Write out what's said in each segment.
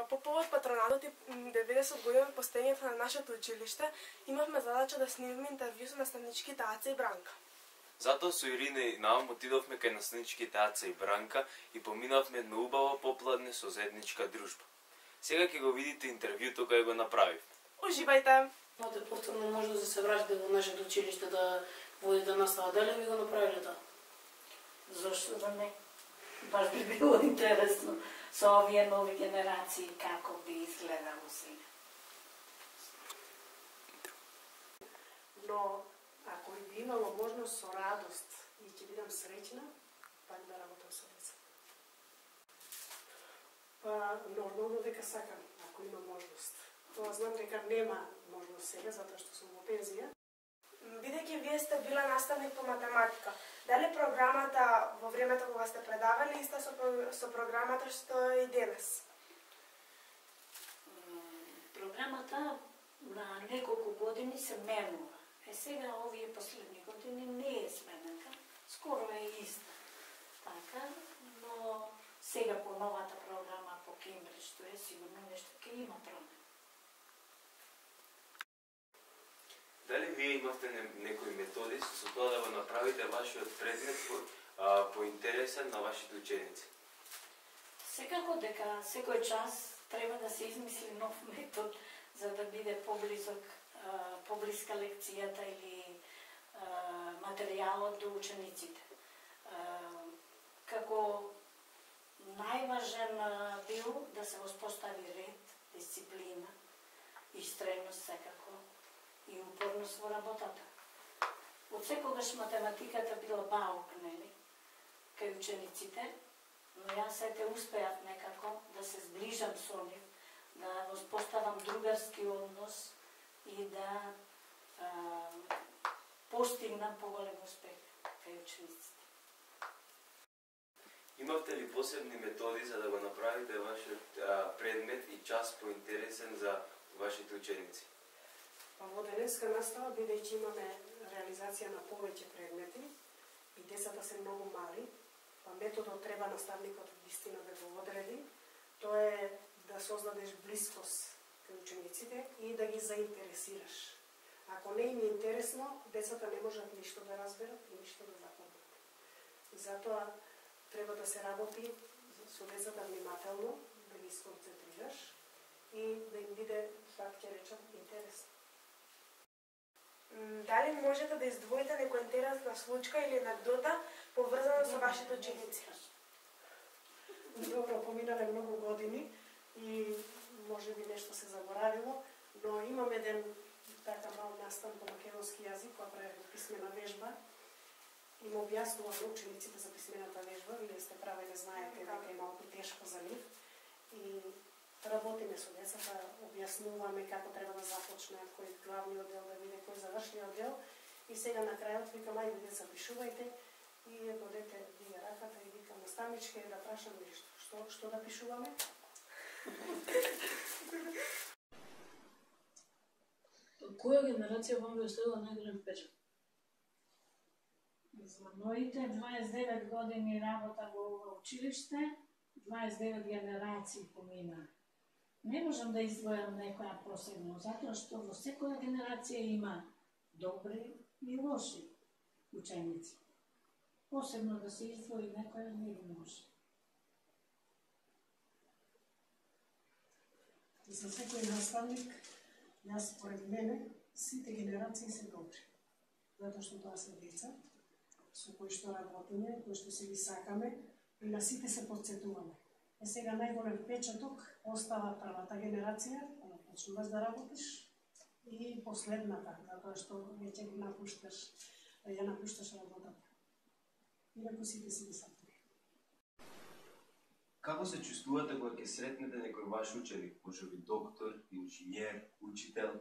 по повод патронатот и 90 години од постоењето на нашето училиште, имавме задача да снимиме интервју со наставничките Аца и Бранка. Затоа со Ирина и Наум отидовме кај наставничките Аца и Бранка и поминавме едно убаво попладне со заедничка дружба. Сега ќе го видите интервјуто кај го направив. Уживајте! Мате повторно може да се враќате во нашето училиште да водите настава. Дали ви го направиле тоа? Зошто да не? Баш би било интересно со овие нови генерации како би изгледало сега. Но ако би имало можност со радост и ќе бидам среќна, пак да работам со деца. Па нормално дека сакам, ако има можност. Тоа знам дека нема можност сега, затоа што сум во пензија. Бидејќи вие сте била наставник по математика, дали програмата во времето кога сте предавали иста со програмата што е и денес? Програмата на неколку години се менува. Сега овие последни години не е смената, скоро е иста. Така, но сега по новата програма по Кембридж, што е сигурно нешто ќе има промена. Дали вие имавте некои методи со тоа да го направите вашиот предмет поинтересен на вашите ученици? Секако дека секој час треба да се измисли нов метод за да биде поблиска лекцијата или материјалот до учениците. Како најважен бил да се воспостави ред, дисциплина, истреност секако и упорност во работата. Од секогаш математиката била баук, нели, кај учениците, но јас сете успеав некако да се зближам со нив, да воспоставам другарски однос и да постигнам поголем успех кај учениците. Имавте ли посебни методи за да го направите вашиот предмет и час поинтересен за вашите ученици? Во денеска настава, бидејќи имаме реализација на повеќе предмети и децата се многу мали, па методот треба наставникот вистина да го одреди, тоа е да создадеш блискост кај учениците и да ги заинтересираш. Ако не им е интересно, децата не можат ништо да разберат и ништо да запомнат. Затоа треба да се работи со децата внимателно, да ги сконцентрираш и да им биде, пак ќе речам, интересно. Дали можете да издвоите некоја интересна случка или анекдота поврзана со вашите ученици? Добро, поминале многу години и може би нешто се заборавило, но имам еден така мал настан по македонски јазик, која правим писмена вежба и му објаснувам на учениците за писмената вежба. Вие сте прави, не знаете дека е малку тешко за нив. И работиме со децата, објаснуваме како треба да започне, кој главниот дел да биде, кој завршниот дел. И сега на крајот викам, ајде деца, пишувајте. И едно дете дига раката и вика, наставничке, да прашам нешто. Што да пишуваме? Која генерација вам ви оставила најголем впечат? За моите 29 години работа во училиште, 29 генерации помина. Не можам да издвојам некоја посебно, затоа што во секоја генерација има добри и лоши ученици. Посебно да се издвои некоја не го може. За секој наставник, јас според мене, сите генерации се добри. Затоа што тоа се деца, со кои што работиме, кои што се ги сакаме, и на сите се подсетуваме. Е сега најголем впечаток остава првата генерација, кога почнуваш да работиш, и последната, затоа што веќе ја напушташ работата. Инаку сите си ги сакаме. Како се чувствувате кога ќе сретнете некој ваш ученик, можеби доктор, инженер, учител?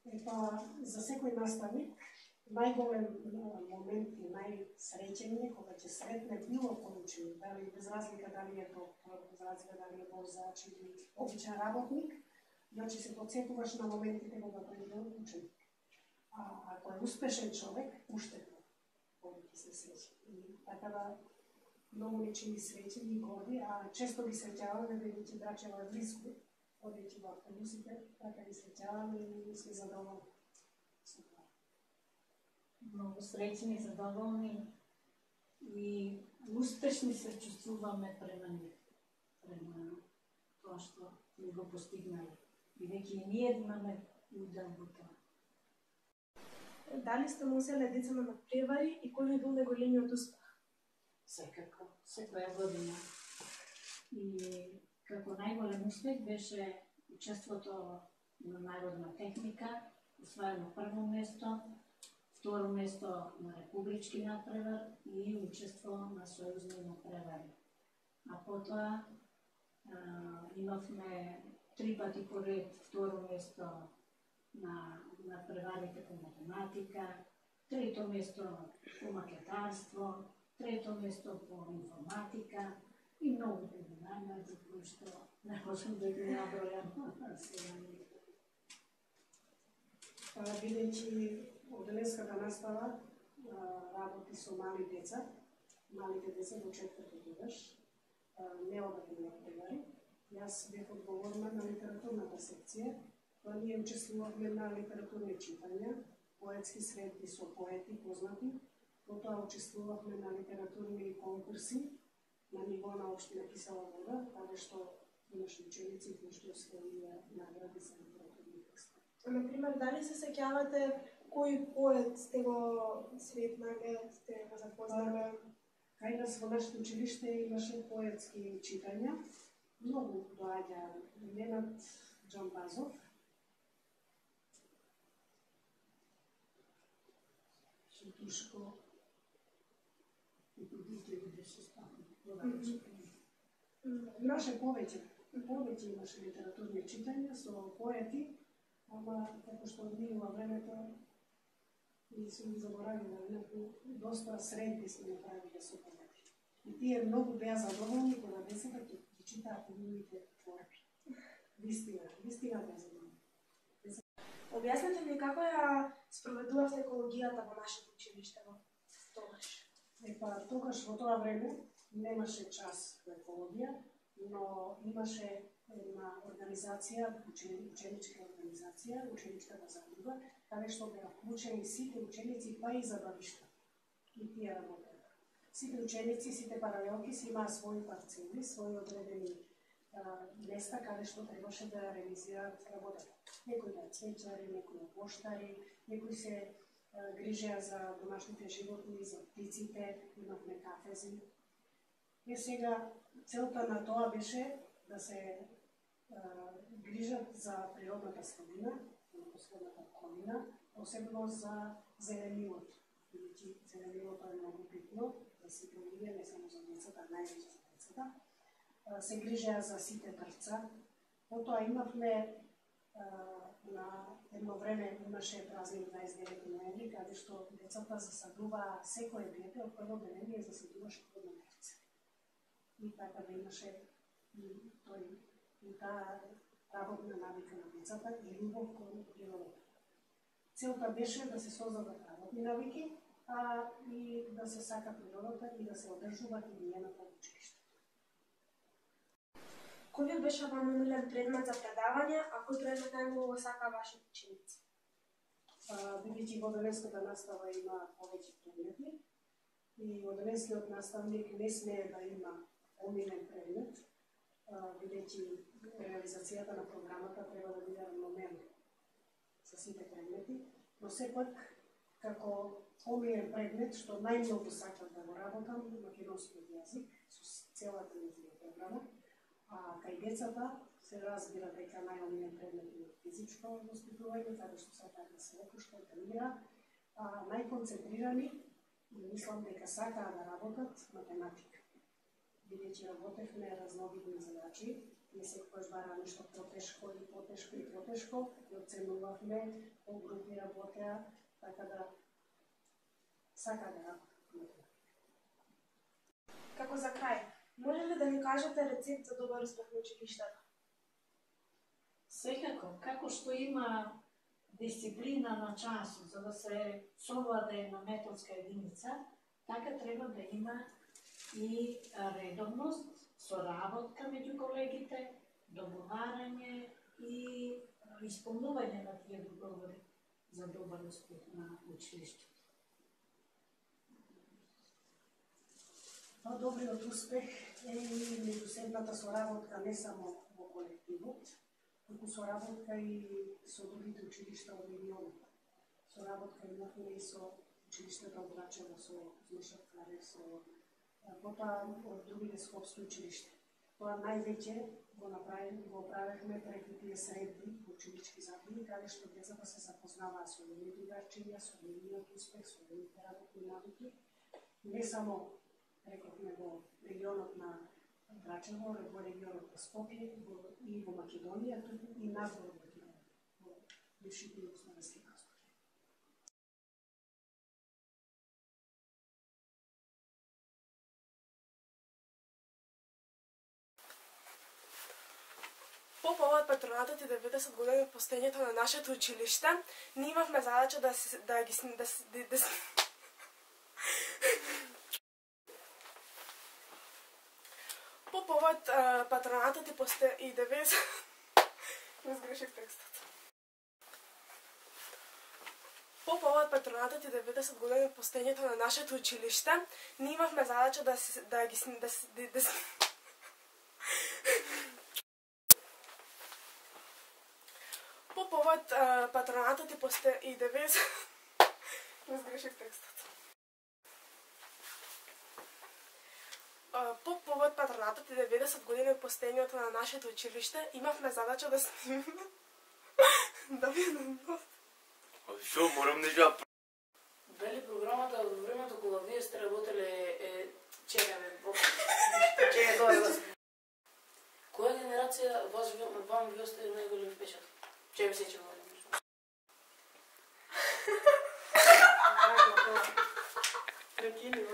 Епа, за секој наставник, најголем момент и најсреќен е кога ќе сретне било кој ученик, дали без разлика дали е доктор, без разлика дали е возач или обичен работник, значи се подсетуваш на моментите кога тој бил ученик. А ако е успешен човек, уште повеќе се среќа. И така да многу не чини среќни и горди, а често ги среќаваме бидејќи брачево е близко, одејќи во автобусите, така ги среќаваме и сме задоволни со тоа. Многу среќни, задоволни и успешни се чувствуваме према нив, према тоа што ни го постигнале. Бидејќи и ние имаме удел во тоа. Дали сте носеле деца на надпревари и кој ви бил најголемиот успех? Секако, секоја година. И како најголем успех беше учеството на народна техника, освоено прво место, второ место на републички надпревар и учество на сојузни надпревари. А потоа имавме 3 пати поред второ место на надпреварите по математика, трето место по макетарство, трето место по информатика и многу други награди кои што не можам да ги набројам сега. Бидејќи одделенската настава работи со мали деца, малите деца до 4 годиш, неодамни надпревари. Јас бев одговорна на литературната секција, па ние учествувавме на литературни читања, поетски средби со поети познати, потоа учествувавме на литературни конкурси на ниво на општина Кисела Вода, каде што имаше ученици кои што освоиле награди за литературни текстови. Например, дали се сеќавате кој поет сте го сретнале, сте го запознале? Кај нас во нашето училиште имаше поетски читања, многу доаѓа Ненад Џамбазов, Шутушко и продуктиви беше ставено. Имаше повеќе имаше литературни читања со поети, ама како што одминува времето и сум ги заборавила, доста средби сме направиле со поети. И тие многу беа задоволни кога децата ги читаат нивните творби. Вистина беа задоволни. Објаснете ми како ја спроведувавте екологијата во нашето училиште во тогаш? Тогаш во тоа време немаше час по екологија, но имаше една организација, ученичка организација, ученичката задруга, каде што беа вклучени сите ученици, па и забавишта. И тие работеа. Сите ученици, сите паралелки си имаа своји парцели, своји одредени места каде што требаше да реализираат работата. Некои беа цвеќари, некои поштари, некои се грижеа за домашните животни, за птиците, имавме кафези. И сега целта на тоа беше да се грижат за природната средина, последната околина, посебно за зеленилото. Бидејќи зеленилото е многу битно за сите луѓе, не само за децата, највеќе за децата. Се грижеа за сите дрвца. Потоа имавме на едно време имаше празник 29 ноември, каде што децата засадуваа секое дете од прво деление засадуваше едно дрвце. И така да имаше и таа работна навика на децата и љубов кон природата. Целта беше да се создадат работни навики, и да се сака природата и да се одржува хигиената во училиште. Кој ви беше вам омилен предмет за предавање, а кој предмет најмногу го сака вашите ученици? Бидејќи во одделенската настава има повеќе предмети и одделенскиот наставник не смее да има омилен предмет, бидејќи реализацијата на програмата треба да биде равномерна со сите предмети, но сепак како омилен предмет што најмногу сакам да го работам македонскиот јазик со целата нејзина програма, а кај децата се разбира дека најомилен предмет е физичко воспитување, каде што сакаат да се опуштат, да игра, а најконцентрирани мислам дека сакаат да работат математика. Бидејќи работевме разновидни задачи, не секојаш бара нешто потешко и потешко и потешко, и оценувавме, по групи работеа, така да сака да работат. Како за крај, може ли да ми кажете рецепт за добар успех на училиштето? Секако, како што има дисциплина на часот за да се совладе една методска единица, така треба да има и редовност, соработка меѓу колегите, договарање и исполнување на тие договори за добар успех на училиштето. Добриот успех е и меѓусебната соработка не само во колективот, туку соработка и со другите училишта од регионот. Соработка имавме и со училиштето од Рачево, со Змешавкаре, со потоа од другите скопски училишта. Тоа највеќе го правихме преку тие средби, училички задруги, каде што децата се запознаваа со нивните гарчења, со нивниот успех, со нивните работни навики, не само рекохме во регионот на Драчево, во регионот на Скопје и во Македонија, туку и надвор од Македонија, во бившите југословенски простори. По повод патронатот и 90 години постоењето на нашето училиште, ние имавме задача По повод патронатот и 90... Изгреших текстот. По повод патронатот и 90 години постоењето на нашето училиште, ние имавме задача По повод патронатот и 90... Изгреших текстот. По повод патронатот и 90 години постоењето на нашето училиште, имавме задача да снимиме... Да видам. Шо, морам нешто. Дали програмата во времето кога вие сте работеле чекаме, која генерација вам ви остави најголем впечаток? Че ви сеќам во нешто? Прекини